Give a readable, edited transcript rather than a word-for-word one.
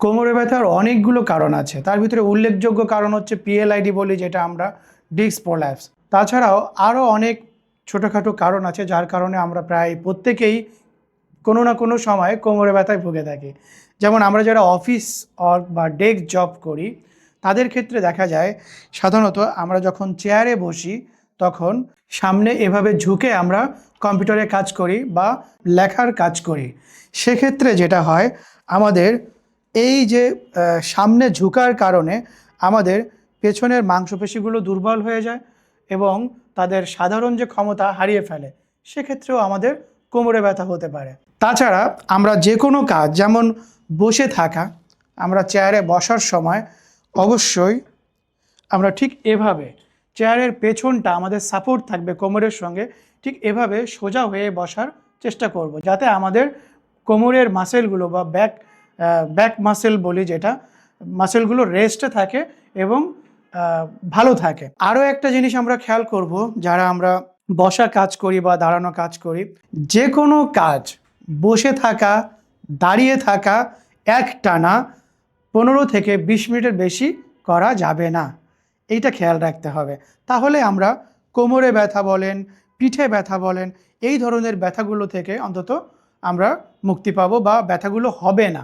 কোমরে ব্যথার অনেকগুলো কারণ আছে, তার ভিতরে উল্লেখযোগ্য কারণ হচ্ছে পিএলআইডি বলি, যেটা আমরা ডিস্ক প্রোল্যাপস। তাছাড়াও আরও অনেক ছোটোখাটো কারণ আছে যার কারণে আমরা প্রায় প্রত্যেকেই কোনো না কোনো সময় কোমরে ব্যথায় ভুগে থাকি। যেমন আমরা যারা অফিস বা ডেস্ক জব করি তাদের ক্ষেত্রে দেখা যায় সাধারণত আমরা যখন চেয়ারে বসি তখন সামনে এভাবে ঝুঁকে আমরা কম্পিউটারে কাজ করি বা লেখার কাজ করি। সেক্ষেত্রে যেটা হয়, আমাদের এই যে সামনে ঝুঁকার কারণে আমাদের পেছনের মাংসপেশিগুলো দুর্বল হয়ে যায় এবং তাদের সাধারণ যে ক্ষমতা হারিয়ে ফেলে। সেক্ষেত্রেও আমাদের কোমরে ব্যথা হতে পারে। তাছাড়া আমরা যে কোনো কাজ, যেমন বসে থাকা, আমরা চেয়ারে বসার সময় অবশ্যই আমরা ঠিক এভাবে চেয়ারের পেছনটা আমাদের সাপোর্ট থাকবে কোমরের সঙ্গে, ঠিক এভাবে সোজা হয়ে বসার চেষ্টা করব, যাতে আমাদের কোমরের মাসেলগুলো বা ব্যাক মাসেল বলি, যেটা মাসেলগুলো রেস্টে থাকে এবং ভালো থাকে। আরও একটা জিনিস আমরা খেয়াল করব, যারা আমরা বসা কাজ করি বা দাঁড়ানো কাজ করি, যে কোনো কাজ বসে থাকা, দাঁড়িয়ে থাকা একটানা 15 থেকে 20 মিনিটের বেশি করা যাবে না। এইটা খেয়াল রাখতে হবে। তাহলে আমরা কোমরে ব্যথা বলেন, পিঠে ব্যথা বলেন, এই ধরনের ব্যথাগুলো থেকে অন্তত আমরা মুক্তি পাবো বা ব্যথাগুলো হবে না।